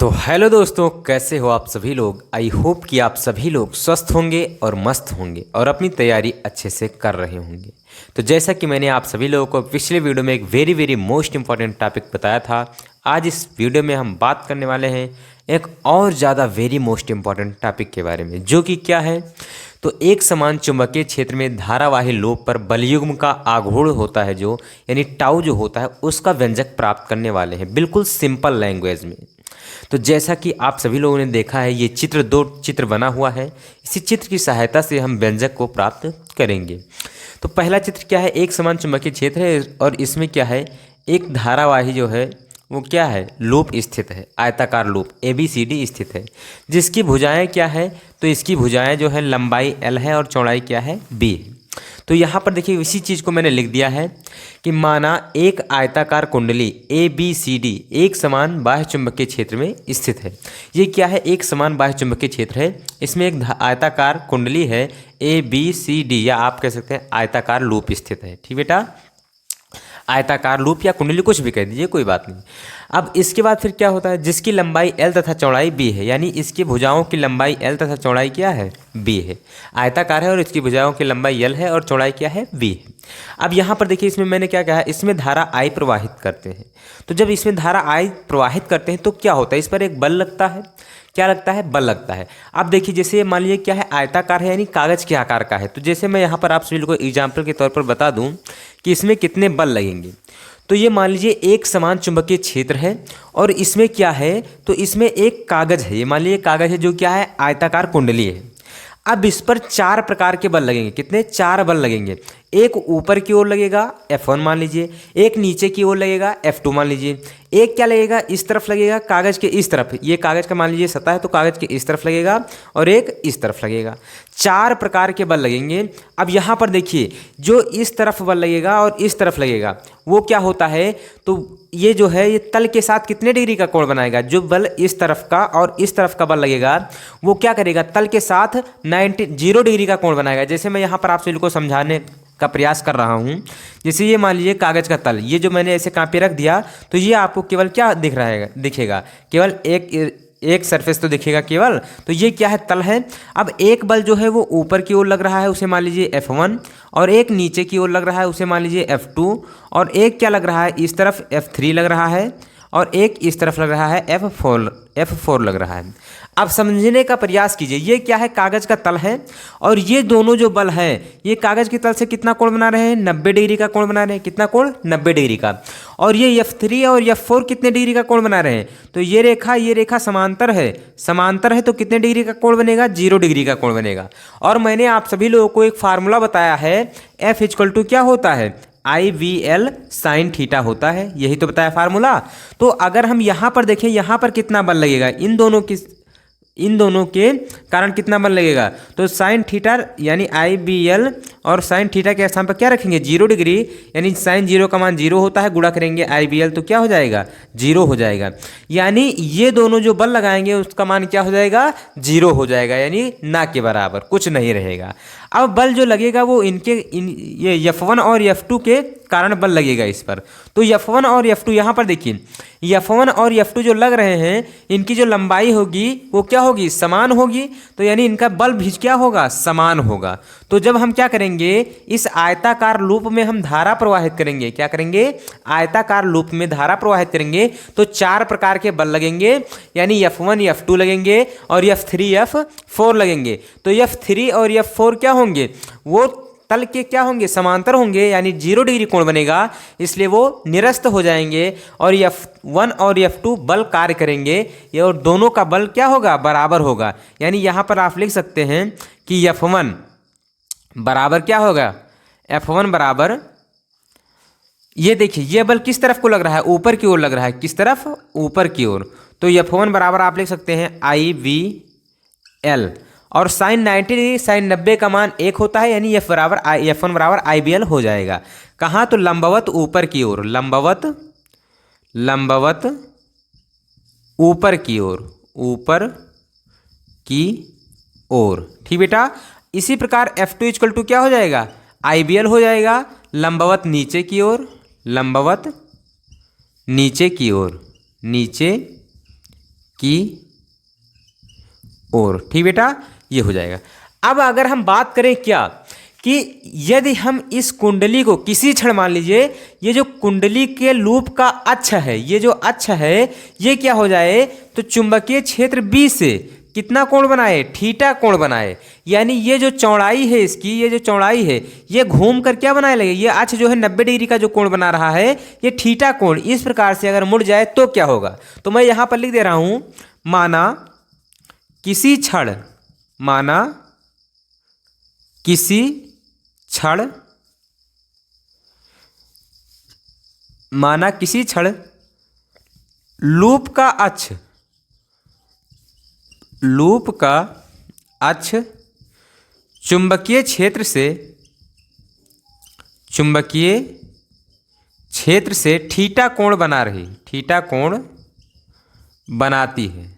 तो हेलो दोस्तों, कैसे हो आप सभी लोग। आई होप कि आप सभी लोग स्वस्थ होंगे और मस्त होंगे और अपनी तैयारी अच्छे से कर रहे होंगे। तो जैसा कि मैंने आप सभी लोगों को पिछले वीडियो में एक वेरी मोस्ट इम्पॉर्टेंट टॉपिक बताया था, आज इस वीडियो में हम बात करने वाले हैं एक और ज़्यादा वेरी मोस्ट इम्पॉर्टेंट टॉपिक के बारे में, जो कि क्या है। तो एक समान चुंबकीय क्षेत्र में धारावाही लोब पर बलयुग्म का आघूर्ण होता है, जो यानी टाउ जो होता है उसका व्यंजक प्राप्त करने वाले हैं, बिल्कुल सिंपल लैंग्वेज में। तो जैसा कि आप सभी लोगों ने देखा है, ये चित्र दो चित्र बना हुआ है। इसी चित्र की सहायता से हम व्यंजक को प्राप्त करेंगे। तो पहला चित्र क्या है, एक समान चुंबकीय क्षेत्र है और इसमें क्या है, एक धारावाही जो है वो क्या है, लूप स्थित है, आयताकार लूप ABCD स्थित है, जिसकी भुजाएं क्या है, तो इसकी भुजाएं जो है लंबाई L है और चौड़ाई क्या है, B है। तो यहाँ पर देखिए इसी चीज़ को मैंने लिख दिया है कि माना एक आयताकार कुंडली ABCD एक समान बाह्य चुंबकीय क्षेत्र में स्थित है। ये क्या है, एक समान बाह्य चुंबकीय क्षेत्र है, इसमें एक आयताकार कुंडली है ABCD, या आप कह सकते हैं आयताकार लूप स्थित है। ठीक बेटा, आयताकार लूप या कुंडली कुछ भी कह दीजिए, कोई बात नहीं। अब इसके बाद फिर क्या होता है, जिसकी लंबाई L तथा चौड़ाई B है, यानी इसकी भुजाओं की लंबाई L तथा चौड़ाई क्या है, B है। आयताकार है और इसकी भुजाओं की लंबाई L है और चौड़ाई क्या है, B है। अब यहाँ पर देखिए इसमें मैंने क्या कहा है, इसमें धारा I प्रवाहित करते हैं। तो जब इसमें धारा I प्रवाहित करते हैं तो क्या होता है, इस पर एक बल लगता है। क्या लगता है, बल लगता है। अब देखिए जैसे मान लीजिए क्या है, आयताकार है यानी कागज के आकार का है। तो जैसे मैं यहाँ पर आप सभी लोगों को एग्जाम्पल के तौर पर बता दूँ कि इसमें कितने बल लगेंगे। तो ये मान लीजिए एक समान चुंबकीय क्षेत्र है और इसमें क्या है, तो इसमें एक कागज है, ये मान लीजिए कागज है जो क्या है, आयताकार कुंडली है। अब इस पर 4 प्रकार के बल लगेंगे। कितने, 4 बल लगेंगे। एक ऊपर की ओर लगेगा F1 मान लीजिए, एक नीचे की ओर लगेगा F2 मान लीजिए, एक क्या लगेगा, इस तरफ लगेगा कागज के इस तरफ, ये कागज का मान लीजिए सतह है तो कागज के इस तरफ लगेगा, और एक इस तरफ लगेगा। 4 प्रकार के बल लगेंगे। अब यहाँ पर देखिए जो इस तरफ बल लगेगा और इस तरफ लगेगा वो क्या होता है, तो ये जो है ये तल के साथ कितने डिग्री का कोण बनाएगा। जो बल इस तरफ का और इस तरफ का बल लगेगा वो क्या करेगा, तल के साथ 0 डिग्री का कोण बनाएगा। जैसे मैं यहाँ पर आप सभी को समझाने का प्रयास कर रहा हूँ। जैसे ये मान लीजिए कागज का तल, ये जो मैंने ऐसे कांपे रख दिया, तो ये आपको केवल क्या दिख रहा है, दिखेगा केवल एक सरफेस तो दिखेगा केवल। तो ये क्या है, तल है। अब एक बल जो है वो ऊपर की ओर लग रहा है, उसे मान लीजिए F1, और एक नीचे की ओर लग रहा है, उसे मान लीजिए F2, और एक क्या लग रहा है, इस तरफ F3 लग रहा है, और एक इस तरफ लग रहा है F4 लग रहा है। अब समझने का प्रयास कीजिए, ये क्या है, कागज का तल है, और ये दोनों जो बल है ये कागज के तल से कितना कोण बना रहे हैं, 90 डिग्री का कोण बना रहे हैं। कितना कोण, 90 डिग्री का। और ये F3 और F4 कितने डिग्री का कोण बना रहे हैं, तो ये रेखा समांतर है तो कितने डिग्री का कोण बनेगा, 0 डिग्री का कोण बनेगा। और मैंने आप सभी लोगों को एक फार्मूला बताया है, F = क्या होता है, IVL sin थीटा होता है, यही तो बताया फार्मूला। तो अगर हम यहाँ पर देखें, यहाँ पर कितना बल लगेगा, इन दोनों के कारण कितना बल लगेगा, तो साइन थीटा यानी IBL और साइन थीटा के स्थान पर क्या रखेंगे, 0 डिग्री, यानी साइन 0 का मान 0 होता है, गुणा करेंगे IBL तो क्या हो जाएगा, 0 हो जाएगा। यानी ये दोनों जो बल लगाएंगे उसका मान क्या हो जाएगा, 0 हो जाएगा, यानी ना के बराबर, कुछ नहीं रहेगा। अब बल जो लगेगा वो ये F1 और F2 के कारण बल लगेगा इस पर। तो F1 और F2 यहाँ पर देखिए, F1 और F2 जो लग रहे हैं, इनकी जो लंबाई होगी वो क्या होगी, समान होगी। तो यानी इनका बल भी क्या होगा, समान होगा। तो जब हम क्या करेंगे, इस आयताकार लूप में हम धारा प्रवाहित करेंगे, क्या करेंगे, आयताकार लूप में धारा प्रवाहित करेंगे, तो 4 प्रकार के बल लगेंगे, यानी F1 F2 लगेंगे और F3 F4 लगेंगे। तो F3 और F4 क्या होंगे, वो तल के क्या होंगे, समांतर होंगे, यानी 0 डिग्री कोण बनेगा, इसलिए वो निरस्त हो जाएंगे। और F1 और F2 बल कार्य करेंगे, ये और दोनों का बल क्या होगा, बराबर होगा। यानी यहाँ पर आप लिख सकते हैं कि F1 बराबर क्या होगा, F1 बराबर, ये देखिए ये बल किस तरफ को लग रहा है, ऊपर की ओर लग रहा है, किस तरफ, ऊपर की ओर। तो F1 बराबर आप लिख सकते हैं IVL, और साइन 90 डिग्री, साइन 90 का मान 1 होता है, यानी F1 बराबर IBL हो जाएगा। कहाँ, तो लंबवत ऊपर की ओर, लंबवत ऊपर की ओर। ठीक बेटा। इसी प्रकार F2 = क्या हो जाएगा, IBL हो जाएगा, लंबवत नीचे की की ओर। ठीक बेटा, ये हो जाएगा। अब अगर हम बात करें क्या कि यदि हम इस कुंडली को किसी क्षण, मान लीजिए ये जो कुंडली के लूप का अक्ष है, ये जो अक्ष है ये क्या हो जाए, तो चुंबकीय क्षेत्र बी से कितना कोण बनाए, थीटा कोण बनाए। यानी ये जो चौड़ाई है इसकी, ये जो चौड़ाई है ये घूम कर क्या बनाने लगे, ये अक्ष जो है 90 डिग्री का जो कोण बना रहा है ये थीटा कोण इस प्रकार से अगर मुड़ जाए तो क्या होगा। तो मैं यहाँ पर लिख दे रहा हूँ, माना किसी क्षण, माना किसी क्षण, माना किसी क्षण लूप का अक्ष, लूप का अक्ष चुंबकीय क्षेत्र से, चुंबकीय क्षेत्र से थीटा कोण बना रही, थीटा कोण बनाती है,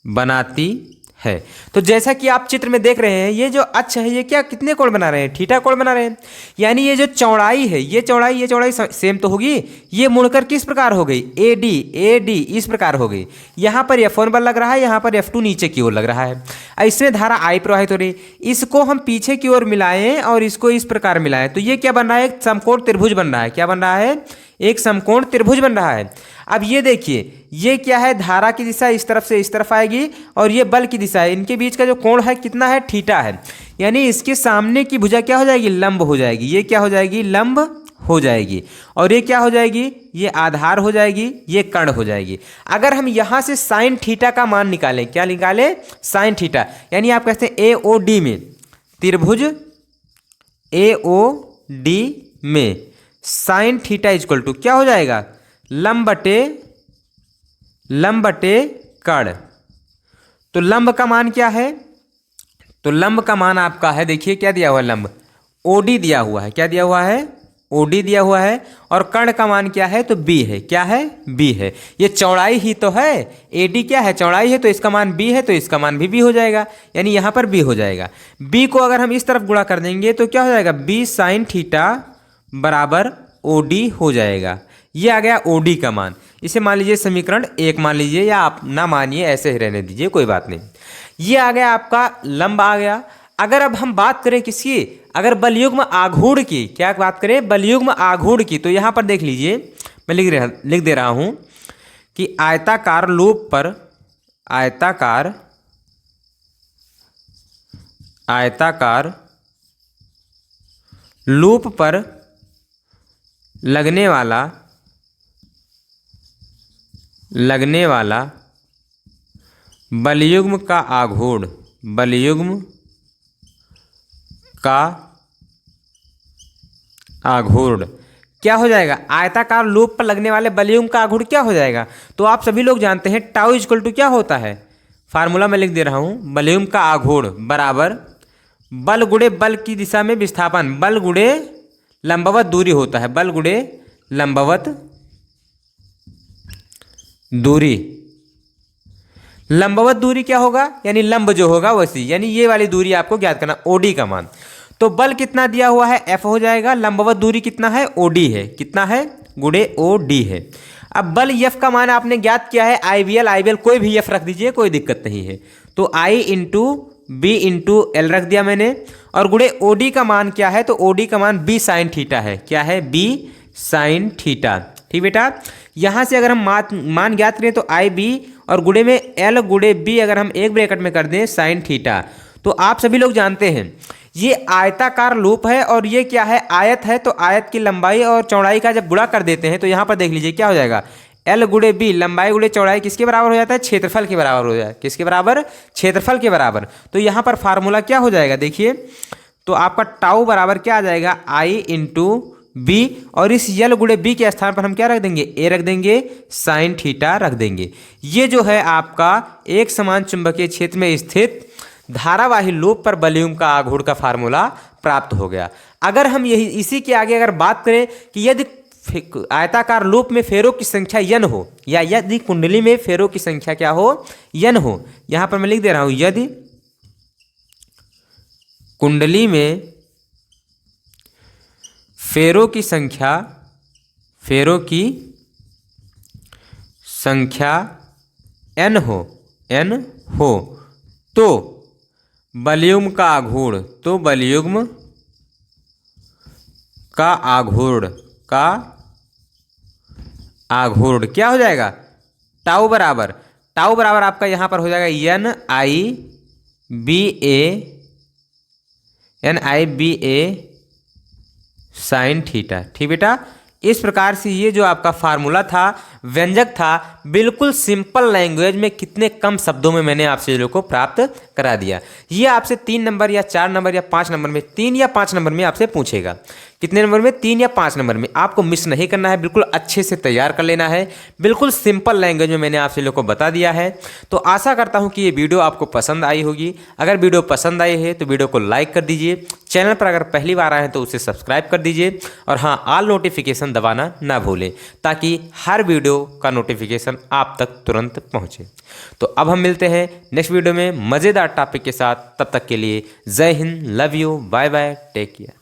बनाती है। तो जैसा कि आप चित्र में देख रहे हैं ये जो अक्ष है ये क्या, कितने कोण बना रहे हैं, थीटा कोण बना रहे हैं। यानी ये जो चौड़ाई है, ये चौड़ाई सेम तो होगी, ये मुड़कर किस प्रकार हो गई, ए डी इस प्रकार हो गई। यहाँ पर F1 बल लग रहा है, यहाँ पर F2 नीचे की ओर लग रहा है। इसमें धारा I प्रवाहित हो रही, इसको हम पीछे की ओर मिलाएं और इसको इस प्रकार मिलाएं तो ये क्या बन रहा है, एक समकोण त्रिभुज बन रहा है। क्या बन रहा है, एक समकोण त्रिभुज बन रहा है। अब ये देखिए ये क्या है, धारा की दिशा इस तरफ से इस तरफ आएगी और ये बल की दिशा है, इनके बीच का जो कोण है कितना है, थीटा है। यानी इसके सामने की भुजा क्या हो जाएगी, लंब हो जाएगी। ये क्या हो जाएगी, लंब हो जाएगी। और ये क्या हो जाएगी, ये आधार हो जाएगी, ये कर्ण हो जाएगी। अगर हम यहाँ से साइन थीटा का मान निकालें, क्या निकालें, साइन थीटा, यानी आप कहते हैं AOD में, त्रिभुज AOD में साइन थीटा इक्वल टू क्या हो जाएगा, लंब बटे कर्ण। तो लंब का मान क्या है, तो लंब का मान आपका है, देखिए क्या दिया हुआ है, लंब OD दिया हुआ है। क्या दिया हुआ है, OD दिया हुआ है। और कर्ण का मान क्या है, तो B है। क्या है, B है। ये चौड़ाई ही तो है, AD क्या है, चौड़ाई है, तो इसका मान B है, तो इसका मान भी B हो जाएगा। यानी यहाँ पर B हो जाएगा। B को अगर हम इस तरफ गुणा कर देंगे तो क्या हो जाएगा, B साइन थीटा बराबर OD हो जाएगा। ये आ गया OD का मान। इसे मान लीजिए समीकरण 1 मान लीजिए, या आप ना मानिए, ऐसे ही रहने दीजिए, कोई बात नहीं। ये आ गया आपका लंब आ गया। अगर अब हम बात करें किसकी, अगर बलयुग्म आघूर्ण की, क्या बात करें, बलयुग्म आघूर्ण की, तो यहाँ पर देख लीजिए मैं लिख दे रहा हूँ कि आयताकार लूप पर, आयताकार लूप पर लगने वाला बलयुग्म का आघूर्ण, बलयुग्म का आघूर्ण क्या हो जाएगा, आयताकार लूप पर लगने वाले बलयुग्म का आघूर्ण क्या हो जाएगा। तो आप सभी लोग जानते हैं टाउ इक्वल टू क्या होता है, फार्मूला मैं लिख दे रहा हूँ, बलयुग्म का आघूर्ण बराबर बल गुणे बल की दिशा में विस्थापन, बल गुणे लंबवत दूरी होता है, बल गुणे लंबवत दूरी। लंबवत दूरी क्या होगा, यानी लंब जो होगा वैसी, यानी ये वाली दूरी आपको ज्ञात करना, OD का मान। तो बल कितना दिया हुआ है, F हो जाएगा, लंबवत दूरी कितना है, OD है, कितना है, गुणे OD है। अब बल F का मान आपने ज्ञात किया है, IBL कोई भी F रख दीजिए, कोई दिक्कत नहीं है। तो I into B into L रख दिया मैंने, और गुणे OD का मान क्या है, तो OD का मान B साइन थीटा है। क्या है, B साइन थीटा। ठीक बेटा, यहाँ से अगर हम मान ज्ञात करें तो IB और गुणे में L गुणे B अगर हम एक ब्रैकेट में कर दें साइन थीटा, तो आप सभी लोग जानते हैं ये आयताकार लूप है और ये क्या है, आयत है। तो आयत की लंबाई और चौड़ाई का जब गुणा कर देते हैं तो यहाँ पर देख लीजिए क्या हो जाएगा, L गुणे B, लंबाई गुणे चौड़ाई किसके बराबर हो जाता है, क्षेत्रफल के बराबर हो जाए, किसके बराबर, क्षेत्रफल के बराबर। तो यहाँ पर फार्मूला क्या हो जाएगा, देखिए तो आपका टाउ बराबर क्या आ जाएगा, I इंटू B, और इस L गुणे B के स्थान पर हम क्या रख देंगे, A रख देंगे, साइन थीटा रख देंगे। ये जो है आपका एक समान चुंबकीय क्षेत्र में स्थित धारावाही लूप पर बलयुग्म का आघूर्ण का फार्मूला प्राप्त हो गया। अगर हम यही इसी के आगे अगर बात करें कि यदि आयताकार लूप में फेरों की संख्या n हो, या यदि कुंडली में फेरों की संख्या क्या हो, n हो, यहां पर मैं लिख दे रहा हूं, यदि कुंडली में फेरों की संख्या एन हो तो बलयुग्म का आघूर्ण, तो बलयुग्म का आघूर्ण क्या हो जाएगा? टाउ बराबर आपका यहाँ पर हो जाएगा NIBA साइन थीटा। ठीक बेटा, इस प्रकार से ये जो आपका फार्मूला था, व्यंजक था, बिल्कुल सिंपल लैंग्वेज में कितने कम शब्दों में मैंने आपसे लोगों को प्राप्त करा दिया। ये आपसे 3 नंबर या 4 नंबर या 5 नंबर में, 3 या 5 नंबर में आपसे पूछेगा। कितने नंबर में? 3 या 5 नंबर में। आपको मिस नहीं करना है, बिल्कुल अच्छे से तैयार कर लेना है। बिल्कुल सिंपल लैंग्वेज में मैंने आपसे लोगों को बता दिया है। तो आशा करता हूँ कि ये वीडियो आपको पसंद आई होगी। अगर वीडियो पसंद आई है तो वीडियो को लाइक कर दीजिए। चैनल पर अगर पहली बार आए हैं तो उसे सब्सक्राइब कर दीजिए। और हाँ, ऑल नोटिफिकेशन दबाना ना भूलें, ताकि हर वीडियो का नोटिफिकेशन आप तक तुरंत पहुँचे। तो अब हम मिलते हैं नेक्स्ट वीडियो में मज़ेदार टॉपिक के साथ। तब तक के लिए जय हिंद, love you, bye bye, take care.